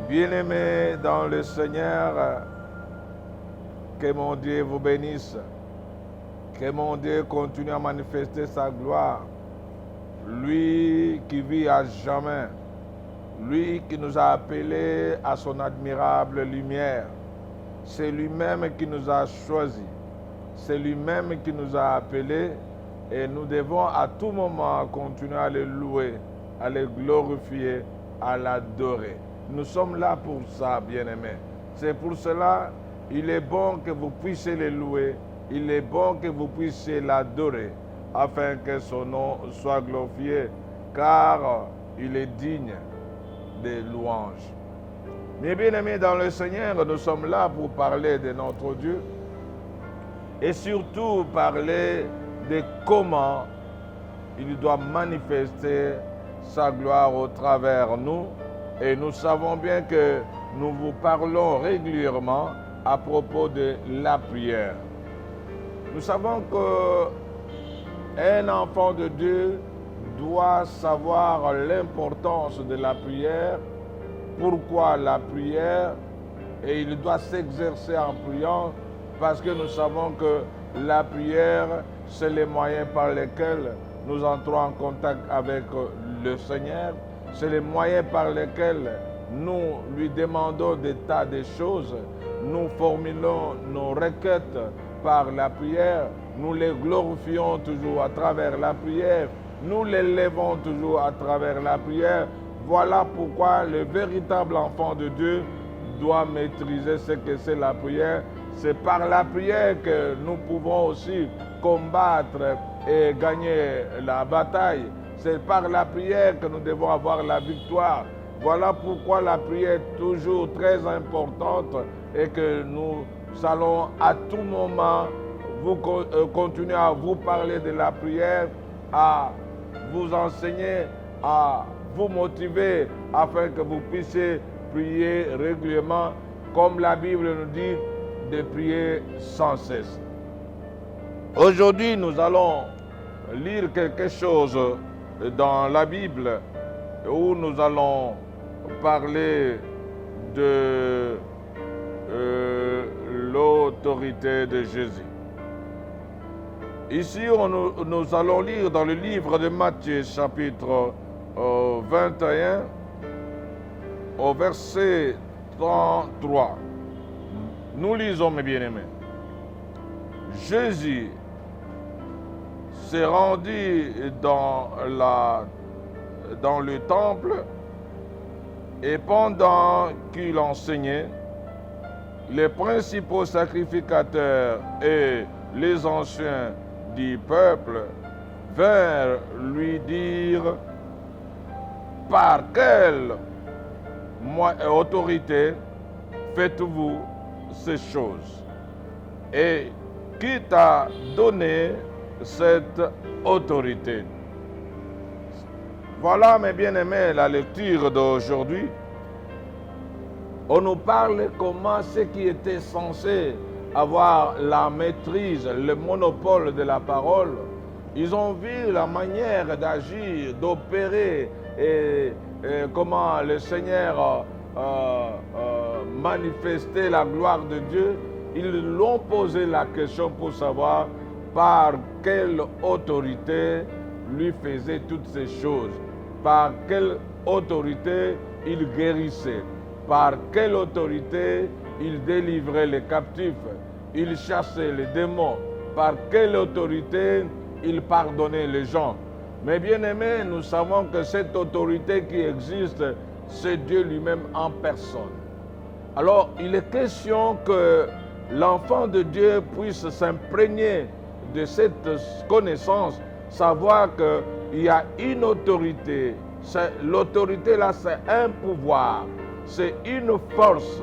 Bien-aimés dans le Seigneur, que mon Dieu vous bénisse, que mon Dieu continue à manifester sa gloire, lui qui vit à jamais, lui qui nous a appelés à son admirable lumière. C'est lui-même qui nous a choisis, c'est lui-même qui nous a appelés et nous devons à tout moment continuer à le louer, à le glorifier, à l'adorer. Nous sommes là pour ça, bien-aimés. C'est pour cela, il est bon que vous puissiez le louer, il est bon que vous puissiez l'adorer, afin que son nom soit glorifié, car il est digne des louanges. Mes bien-aimés dans le Seigneur, nous sommes là pour parler de notre Dieu et surtout parler de comment il doit manifester sa gloire au travers de nous. Et nous savons bien que nous vous parlons régulièrement à propos de la prière. Nous savons qu'un enfant de Dieu doit savoir l'importance de la prière, pourquoi la prière, et il doit s'exercer en priant parce que nous savons que la prière, c'est les moyens par lesquels nous entrons en contact avec le Seigneur. C'est les moyens par lesquels nous lui demandons des tas de choses. Nous formulons nos requêtes par la prière. Nous les glorifions toujours à travers la prière. Nous les levons toujours à travers la prière. Voilà pourquoi le véritable enfant de Dieu doit maîtriser ce que c'est la prière. C'est par la prière que nous pouvons aussi combattre et gagner la bataille. C'est par la prière que nous devons avoir la victoire. Voilà pourquoi la prière est toujours très importante et que nous allons à tout moment continuer à vous parler de la prière, à vous enseigner, à vous motiver afin que vous puissiez prier régulièrement, comme la Bible nous dit, de prier sans cesse. Aujourd'hui, nous allons lire quelque chose dans la Bible où nous allons parler de l'autorité de Jésus. Ici, nous allons lire dans le livre de Matthieu, chapitre 21, au verset 33. Nous lisons, mes bien-aimés. Jésus s'est rendu dans le temple et pendant qu'il enseignait, les principaux sacrificateurs et les anciens du peuple vinrent lui dire par quelle autorité faites-vous ces choses et qui t'a donné cette autorité. Voilà, mes bien-aimés, la lecture d'aujourd'hui. On nous parle comment ceux qui étaient censés avoir la maîtrise, le monopole de la parole, ils ont vu la manière d'agir, d'opérer et comment le Seigneur manifestait la gloire de Dieu. Ils l'ont posé la question pour savoir par quelle autorité lui faisait toutes ces choses, par quelle autorité il guérissait, par quelle autorité il délivrait les captifs, il chassait les démons, par quelle autorité il pardonnait les gens. Mais bien aimés, nous savons que cette autorité qui existe, c'est Dieu lui-même en personne. Alors, il est question que l'enfant de Dieu puisse s'imprégner de cette connaissance, savoir qu'il y a une autorité. L'autorité là, c'est un pouvoir, c'est une force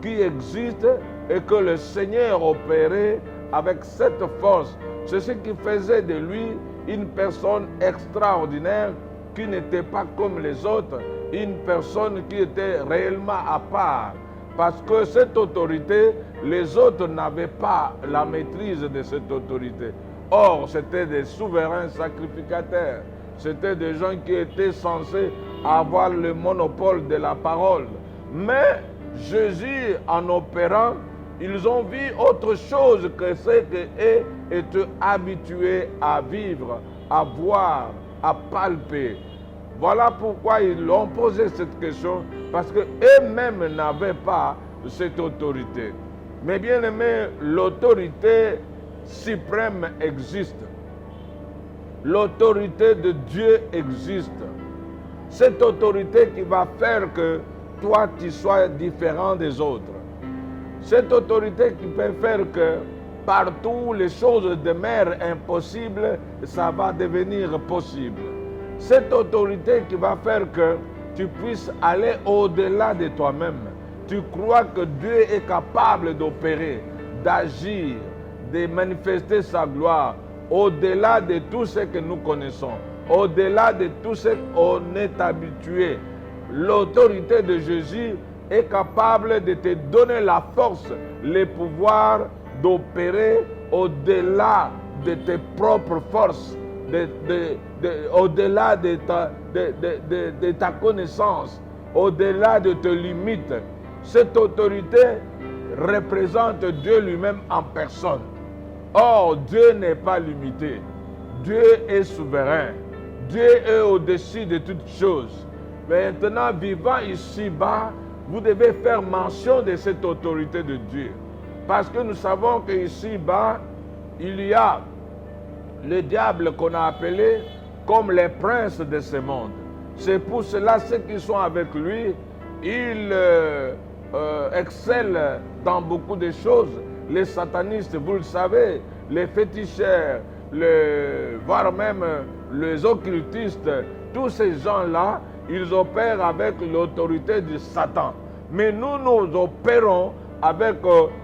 qui existe et que le Seigneur opérait avec cette force. C'est ce qui faisait de lui une personne extraordinaire qui n'était pas comme les autres, une personne qui était réellement à part. Parce que cette autorité, les autres n'avaient pas la maîtrise de cette autorité. Or, c'était des souverains sacrificateurs. C'était des gens qui étaient censés avoir le monopole de la parole. Mais Jésus, en opérant, ils ont vu autre chose que ce qu'eux étaient habitués à vivre, à voir, à palper. Voilà pourquoi ils ont posé cette question, parce qu'eux-mêmes n'avaient pas cette autorité. Mais bien aimé, l'autorité suprême existe. L'autorité de Dieu existe. Cette autorité qui va faire que toi, tu sois différent des autres. Cette autorité qui peut faire que partout les choses demeurent impossibles, ça va devenir possible. Cette autorité qui va faire que tu puisses aller au-delà de toi-même. Tu crois que Dieu est capable d'opérer, d'agir, de manifester sa gloire au-delà de tout ce que nous connaissons, au-delà de tout ce qu'on est habitué. L'autorité de Jésus est capable de te donner la force, le pouvoir d'opérer au-delà de tes propres forces, au-delà de ta connaissance, au-delà de tes limites. Cette autorité représente Dieu lui-même en personne. Or, Dieu n'est pas limité. Dieu est souverain. Dieu est au-dessus de toutes choses. Maintenant, vivant ici-bas, vous devez faire mention de cette autorité de Dieu. Parce que nous savons qu'ici-bas, il y a le diable qu'on a appelé comme les princes de ce monde. C'est pour cela ceux qui sont avec lui, ils excellent dans beaucoup de choses. Les satanistes, vous le savez, les féticheurs, voire même les occultistes, tous ces gens-là, ils opèrent avec l'autorité de Satan. Mais nous, nous opérons avec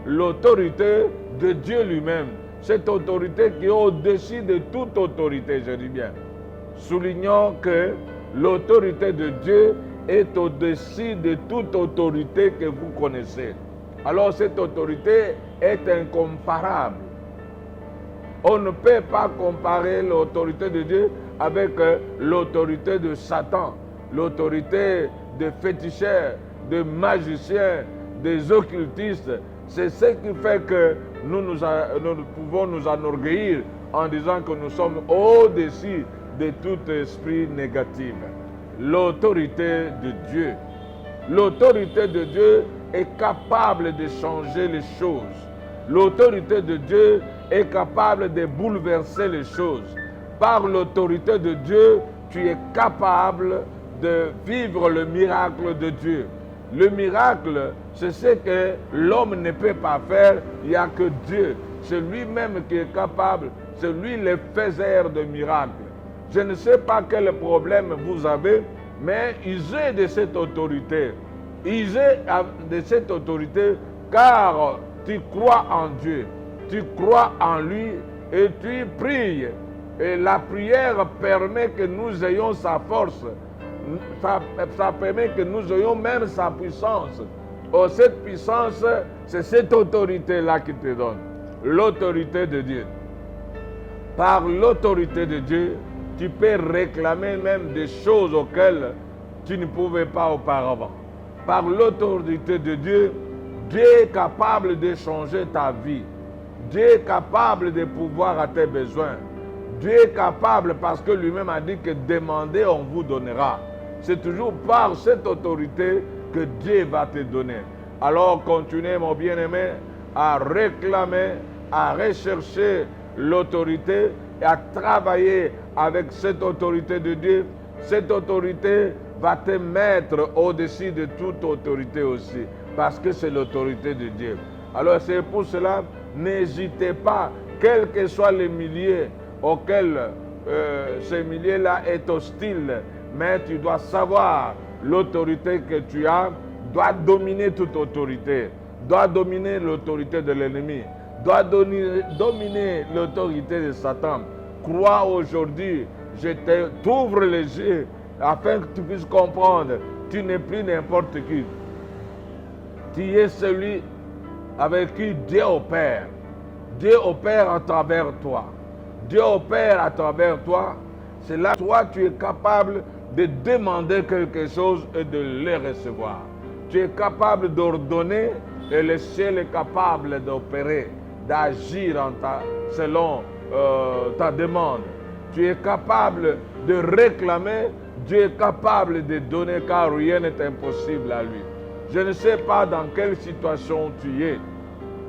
l'autorité de Dieu lui-même. Cette autorité qui est au-dessus de toute autorité, je dis bien. Soulignons que l'autorité de Dieu est au-dessus de toute autorité que vous connaissez. Alors cette autorité est incomparable. On ne peut pas comparer l'autorité de Dieu avec l'autorité de Satan, l'autorité des féticheurs, des magiciens, des occultistes. C'est ce qui fait que nous pouvons nous enorgueillir en disant que nous sommes au-dessus de tout esprit négatif. L'autorité de Dieu. L'autorité de Dieu est capable de changer les choses. L'autorité de Dieu est capable de bouleverser les choses. Par l'autorité de Dieu, tu es capable de vivre le miracle de Dieu. Le miracle, c'est ce que l'homme ne peut pas faire, il n'y a que Dieu. C'est lui-même qui est capable, c'est lui le faiseur de miracles. Je ne sais pas quel problème vous avez, mais usez de cette autorité. Usez de cette autorité car tu crois en Dieu. Tu crois en lui et tu pries. Et la prière permet que nous ayons sa force. Ça permet que nous ayons même sa puissance. Oh, cette puissance, c'est cette autorité-là qui te donne. L'autorité de Dieu. Par l'autorité de Dieu, tu peux réclamer même des choses auxquelles tu ne pouvais pas auparavant. Par l'autorité de Dieu, Dieu est capable de changer ta vie. Dieu est capable de pouvoir à tes besoins. Dieu est capable parce que lui-même a dit que demandez, on vous donnera. C'est toujours par cette autorité que Dieu va te donner. Alors continuez, mon bien-aimé, à réclamer, à rechercher l'autorité et à travailler avec cette autorité de Dieu. Cette autorité va te mettre au-dessus de toute autorité aussi, parce que c'est l'autorité de Dieu. Alors c'est pour cela, n'hésitez pas, quel que soit le milieu auquel ce milieu-là est hostile, mais tu dois savoir l'autorité que tu as doit dominer toute autorité, doit dominer l'autorité de l'ennemi, doit dominer l'autorité de Satan. Crois aujourd'hui, je t'ouvre les yeux afin que tu puisses comprendre, tu n'es plus n'importe qui. Tu es celui avec qui Dieu opère. Dieu opère à travers toi. Dieu opère à travers toi. C'est là que toi, tu es capable de demander quelque chose et de le recevoir. Tu es capable d'ordonner et le ciel est capable d'opérer, d'agir selon ta demande. Tu es capable de réclamer, Dieu est capable de donner car rien n'est impossible à lui. Je ne sais pas dans quelle situation tu es.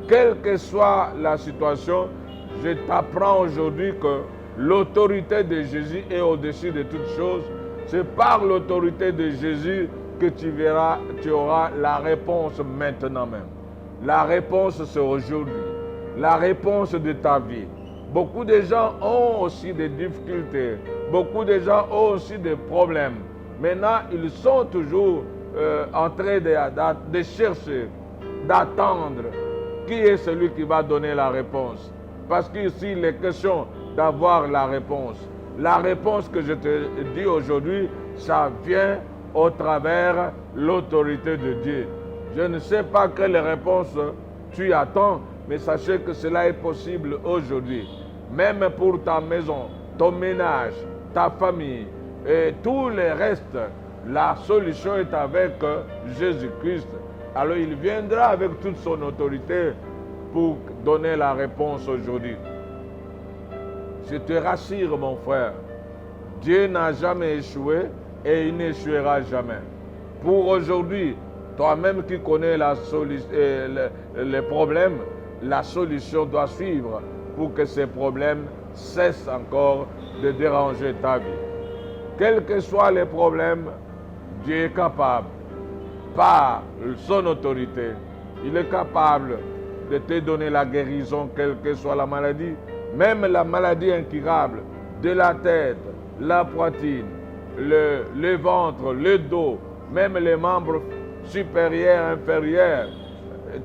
Quelle que soit la situation, je t'apprends aujourd'hui que l'autorité de Jésus est au-dessus de toutes choses. C'est par l'autorité de Jésus que tu auras la réponse maintenant même. La réponse, c'est aujourd'hui. La réponse de ta vie. Beaucoup de gens ont aussi des difficultés. Beaucoup de gens ont aussi des problèmes. Maintenant, ils sont toujours en train de chercher, d'attendre qui est celui qui va donner la réponse. Parce qu'ici, il est question d'avoir la réponse. La réponse que je te dis aujourd'hui, ça vient au travers l'autorité de Dieu. Je ne sais pas quelle réponse tu attends, mais sachez que cela est possible aujourd'hui. Même pour ta maison, ton ménage, ta famille et tout le reste, la solution est avec Jésus-Christ. Alors il viendra avec toute son autorité pour donner la réponse aujourd'hui. Je te rassure, mon frère, Dieu n'a jamais échoué et il n'échouera jamais. Pour aujourd'hui, toi-même qui connais les problèmes, la solution doit suivre pour que ces problèmes cessent encore de déranger ta vie. Quels que soient les problèmes, Dieu est capable, par son autorité, il est capable de te donner la guérison, quelle que soit la maladie, même la maladie incurable de la tête, la poitrine, le ventre, le dos, même les membres supérieurs, inférieurs,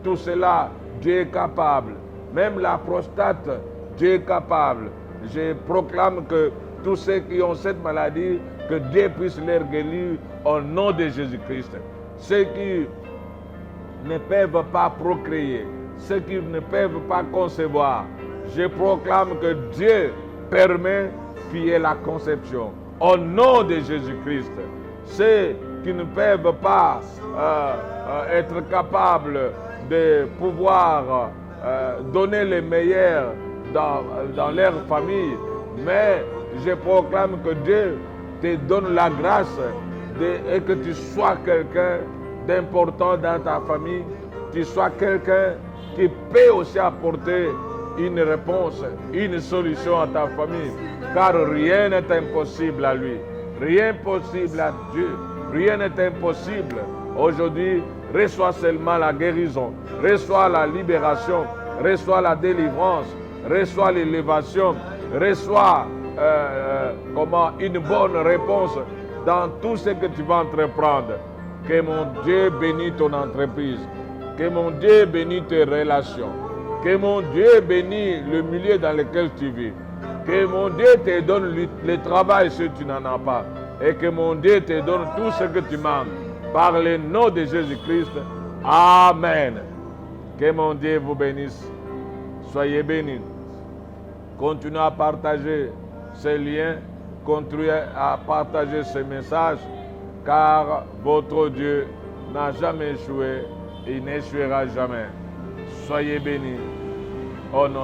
tout cela, Dieu est capable. Même la prostate, Dieu est capable. Je proclame que tous ceux qui ont cette maladie, que Dieu puisse les guérir au nom de Jésus-Christ. Ceux qui ne peuvent pas procréer, ceux qui ne peuvent pas concevoir, je proclame que Dieu permet qu'il y ait la conception. Au nom de Jésus-Christ, ceux qui ne peuvent pas être capables de pouvoir donner le meilleur dans leur famille, mais je proclame que Dieu te donne la grâce et que tu sois quelqu'un d'important dans ta famille, tu sois quelqu'un qui peut aussi apporter une réponse, une solution à ta famille, car rien n'est impossible à lui, rien n'est possible à Dieu, rien n'est impossible. Aujourd'hui, reçois seulement la guérison, reçois la libération, reçois la délivrance, reçois l'élévation, reçois une bonne réponse dans tout ce que tu vas entreprendre. Que mon Dieu bénisse ton entreprise, que mon Dieu bénisse tes relations, Que mon Dieu bénisse le milieu dans lequel tu vis. Que mon Dieu te donne le travail si tu n'en as pas. Et que mon Dieu te donne tout ce que tu manques. Par le nom de Jésus-Christ. Amen. Que mon Dieu vous bénisse. Soyez bénis. Continuez à partager ces liens. Continuez à partager ces messages. Car votre Dieu n'a jamais échoué. Il n'échouera jamais. Soyez bénis. Au nom